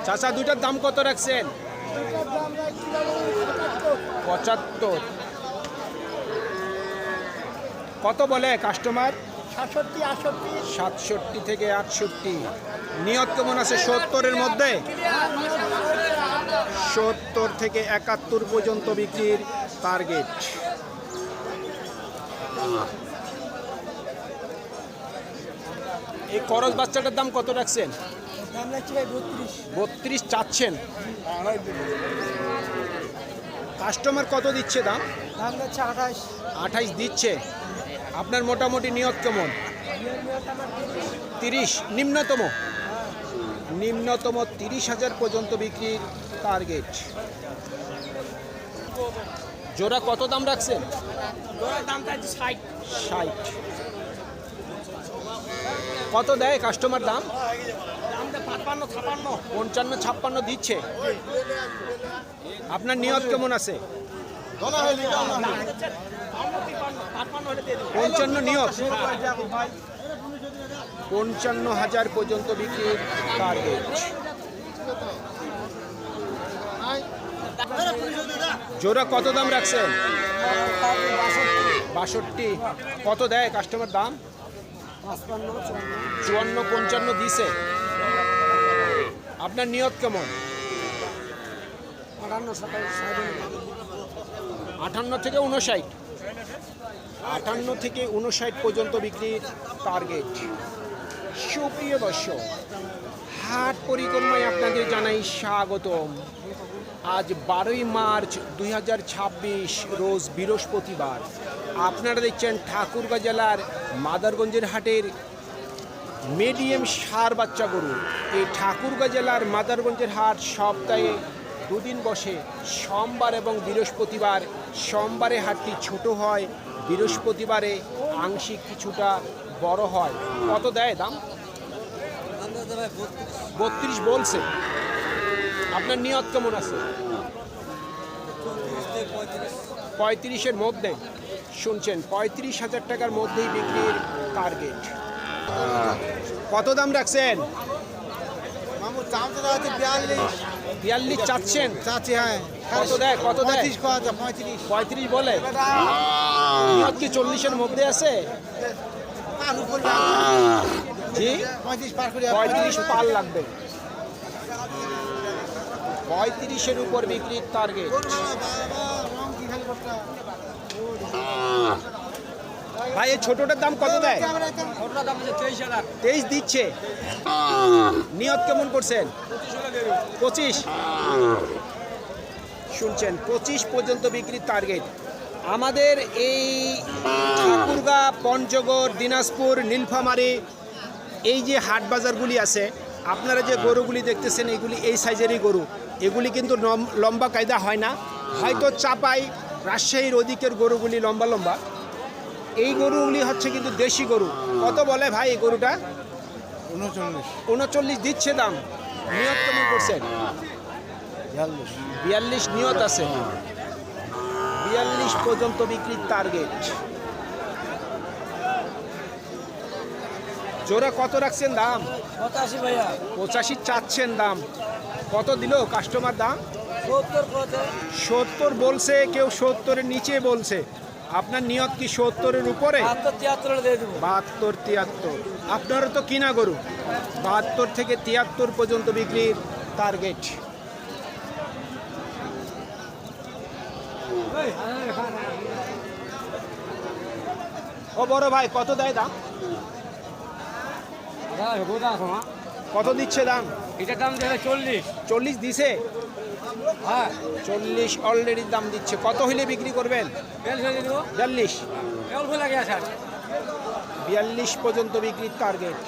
চাচা দুইটার দাম কত রাখছেন? 75। কত বলে কাস্টমার? 67 থেকে 68। নিয়ত কেমন আছে 70-এর মধ্যে? 70 থেকে 71 পর্যন্ত বিক্রির টার্গেট। এই করজ বাচ্চাটার দাম কত রাখছেন? 32 চাচ্ছেন। কাস্টমার কত দিচ্ছে দাম? 28 দিচ্ছে। আপনার মোটামুটি নিয়ত কেমন? 30 নিম্নতম 30,000 পর্যন্ত বিক্রির টার্গেট। জোড়া কত দাম রাখছেন? 60। কত দেয় কাস্টমার দাম? 55-56 দিচ্ছে। আপনার নিয়ত কেমন আছে? 55 নিয়ত। 55,000 পর্যন্ত বিক্রির টার্গেট। জোড়া কত দাম রাখছেন? 62। কত দেয় কাস্টমার দাম? 54-55 দিছে। আপনার নিয়ত কেমন? 58 থেকে 59। 58 থেকে 59 পর্যন্ত বিক্রির টার্গেট। সুপ্রিয় দর্শক, হাট পরিক্রমায় আপনাদের জানাই স্বাগতম। আজ 12ই মার্চ 2026 রোজ বৃহস্পতিবার। আপনারা দেখছেন ঠাকুরগাঁ জেলার মাদারগঞ্জের হাটের মিডিয়াম ষাঁড় বাচ্চা গরু। এই ঠাকুরগাঁ জেলার মাদারগঞ্জের হাট সপ্তাহে দুদিন বসে, সোমবার এবং বৃহস্পতিবার। সোমবারে হাটটি ছোট হয়, বৃহস্পতিবারে আংশিক কিছুটা বড় হয়। কত দেয় দাম? 32 বলছে। আপনার নিয়ত কেমন আছে? 35-এর মধ্যে। শুনছেন, 35,000 টাকার মধ্যেই বিক্রির টার্গেট। কত দাম রাখছেন? 42 চাচ্ছেন? হ্যাঁ। কত দেয়? 35 বলে। নিয়ত কি 40-এর মধ্যে আছে? জি, 35 পার লাগবে। 35-এর উপর বিক্রির টার্গেট। ভাই এই ছোটটার দাম কত দেয়? 23 দিচ্ছে। নিয়ত কেমন করছেন? 25। শুনছেন, 25 পর্যন্ত বিক্রির টার্গেট। আমাদের এই ঠাকুরগাঁ, পঞ্চগড়, দিনাজপুর, নীলফামারী এই যে হাট বাজারগুলি আছে, আপনারা যে গরুগুলি দেখতেছেন এগুলি এই সাইজেরই গরু। এগুলি কিন্তু লম্বা কায়দা হয় না। হয়তো চাপাই, রাজশাহীর ওদিকের গরুগুলি লম্বা লম্বা। এই গরুগুলি হচ্ছে কিন্তু দেশি গরু। কত বলে ভাই এই গরুটা? 39 দিচ্ছে দাম। নিয়ত কেমন করছেন? 42 নিয়ত আছে। 42 পর্যন্ত বিক্রির টার্গেট। জোড়া কত রাখছেন দাম? 85 ভাইয়া। 85 চাচ্ছেন দাম। কত দিল কাস্টমার দাম? 70 বলছে, কেউ 70-এর নিচে বলছে। আপনার নিয়ত কি 70-এর উপরে? 72-73। আপনারও তো কিনা গরু। 72 থেকে 73 পর্যন্ত বিক্রির টার্গেট। ও বড় ভাই, কত দেয় দাম? কত দিচ্ছে দাম? এটার দাম দেবে 40 দিছে। হ্যাঁ, 40 অলরেডি দাম দিচ্ছে। কত হইলে বিক্রি করবেন? 42। 42 পর্যন্ত বিক্রির টার্গেট।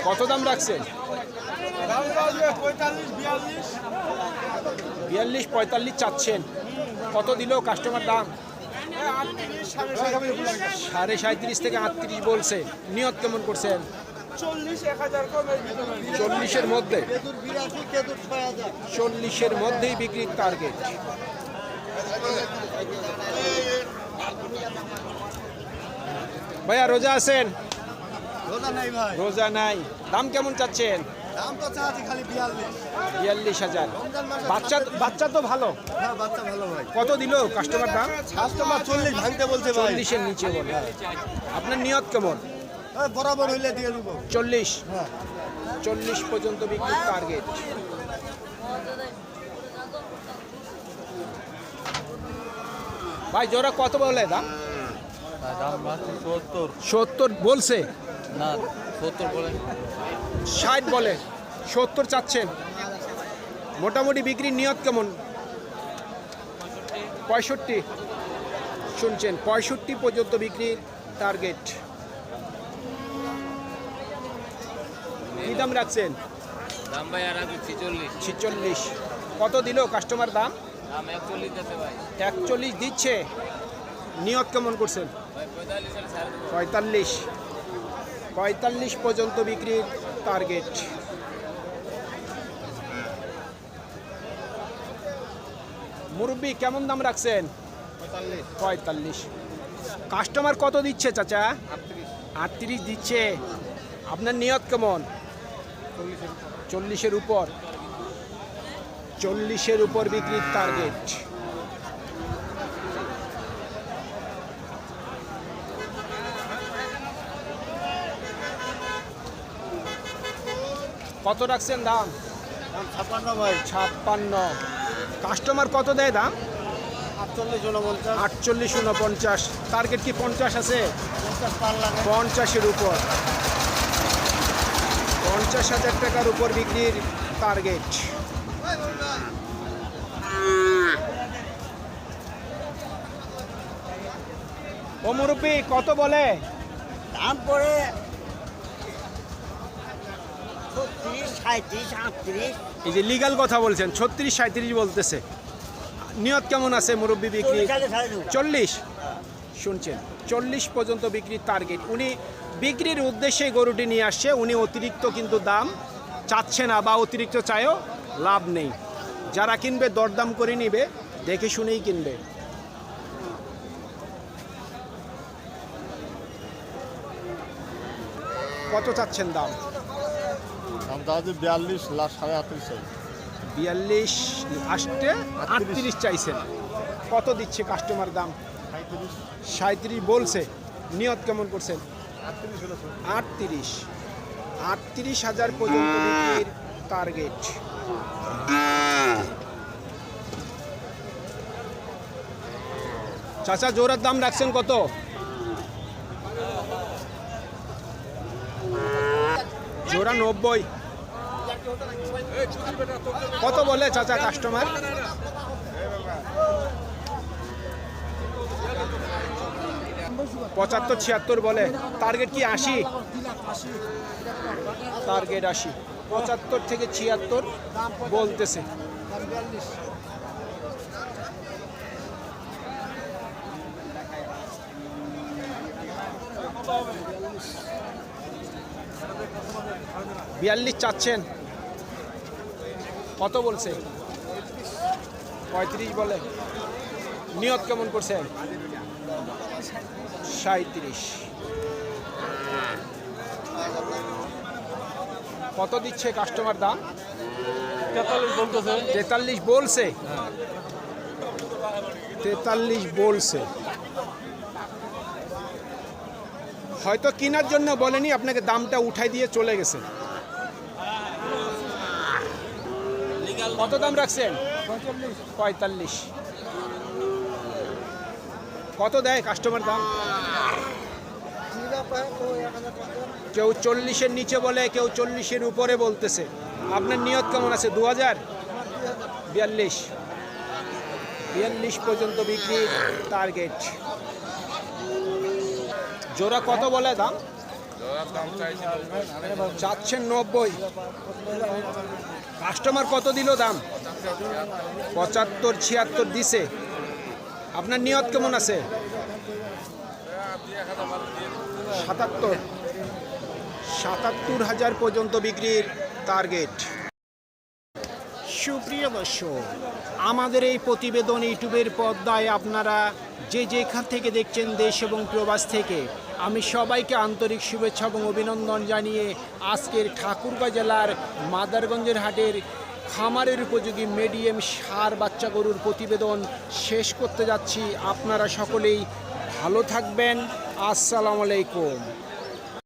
কত দাম রাখছেন? 42-45 চাচ্ছেন। কত দিল কাস্টমার দাম? 37.5 থেকে 38 বলছে। নিয়ত কেমন করছেন? 40-এর মধ্যে, 40-এর মধ্যেই বিক্রির টার্গেট। ভাইয়া রোজা আছেন? রোজা নাই ভাই, রোজা নাই। দাম কেমন চাচ্ছেন? দাম তো চাচ্ছি খালি 42। 42,000। রমজান মাসে বাচ্চা তো ভালো। হ্যাঁ, বাচ্চা ভালো ভাই। কত দিল কাস্টমার দাম? কাস্টমার 40 ভাঙতে বলছে ভাই। 40-এর নিচে বলে। আপনার নিয়ত কেমন? হ্যাঁ, বরাবর হইলে দিয়ে দেবো। 40? হ্যাঁ, 40 পর্যন্ত বিক্রির টার্গেট। ভাই জোড়া কত বলে দাম? দাম আছে 70। 70 বলছে, না 70 বলেন। 60 বলে, 70 চাচ্ছেন। মোটামুটি বিক্রির নিয়ত কেমন? 65? শুনছেন, 65 পর্যন্ত বিক্রির টার্গেট। কি দাম রাখছেন? দাম ভাই আর আগে 46। 46। কত দিল কাস্টমার দাম? দাম 41 দিতে ভাই। 41 দিচ্ছে। নিয়ত কেমন করছেন? ভাই 45 এর ছাড় দেবো। 45? 45 পর্যন্ত বিক্রির টার্গেট। মুরব্বি কেমন দাম রাখছেন? 45। কাস্টমার কত দিচ্ছে চাচা? 38 দিচ্ছে। আপনার নিয়ত কেমন? 40-এর উপর। 40-এর উপর বিক্রির টার্গেট। কত রাখছেন দাম? দাম 56 ভাই। 56। কাস্টমার কত দেয় দাম? 48 49। 48 49। টার্গেট কি 50 আছে? 50 পার লাগে। 50-এর উপর। 50,000 টাকার উপর বিক্রির টার্গেট। ও মুরব্বি কত বলে? দাম পড়ে 36 37 38। এই যে লিগ্যাল কথা বলছেন, 36 37 বলতেছে। নিয়ত কেমন আছে মুরব্বি বিক্রি? 40? শুনছেন, 40 পর্যন্ত বিক্রির টার্গেট। উনি বিক্রির উদ্দেশ্যে গরুটি নিয়ে আসছে। উনি অতিরিক্ত কিন্তু দাম চাচ্ছে না, বা অতিরিক্ত চায়ও লাভ নেই। যারা কিনবে দরদাম করে নিবে, দেখে শুনেই কিনবে। কত চাচ্ছেন দাম? দাম দাদু 42 লাখ 38 চাই। 42 আসতে 38 চাইছেন। কত দিচ্ছে কাস্টমার দাম? 37 বলছে। নিয়ত কেমন করছেন? 38। 38,000 পর্যন্ত বিক্রির টার্গেট। চাচা জোড়ার দাম রাখছেন কত? জোড়া 90। কত বলে চাচা কাস্টমার? 75 76 বলে। টার্গেট কি 80? টার্গেট 80। 75 থেকে 76 বলতেছে। বিয়াল্লিশ চাচ্ছেন। কত বলছে? 35 বলে। নিয়ত কেমন করছেন? 37। কত দিচ্ছে কাস্টমার দাম? 43 বলতেছে। 43 বলছে। 43 বলছে। হয়তো কেনার জন্য বলেনি, আপনাকে দামটা উঠাই দিয়ে চলে গেছে। কত দাম রাখছেন? 45। কত দেয় কাস্টমার দাম? কেউ 40-এর নিচে বলে, কেউ 40-এর উপরে বলতেছে। আপনার নিয়ত কেমন আছে? 2000? 42। 42 পর্যন্ত বিক্রি টার্গেট। জোড়া কত বলে দাম? চাচ্ছেন 90। কাস্টমার কত দিল দাম? 75 76 দিছে। আপনার নিয়ত কেমন আছে? 77। ৭৭,০০০ পর্যন্ত বিক্রির টার্গেট। সুপ্রিয় দর্শক, আমাদের এই প্রতিবেদন ইউটিউবের পর্দায় আপনারা যে যেখান থেকে দেখছেন দেশ এবং প্রবাস থেকে, আমি সবাইকে আন্তরিক শুভেচ্ছা এবং অভিনন্দন জানিয়ে আজকের ঠাকুরগাঁও জেলার মাদারগঞ্জের হাটের খামারের উপযোগী মিডিয়াম ষাঁড় বাচ্চা গরুর প্রতিবেদন শেষ করতে যাচ্ছি। আপনারা সকলেই ভালো থাকবেন। আসসালামু আলাইকুম।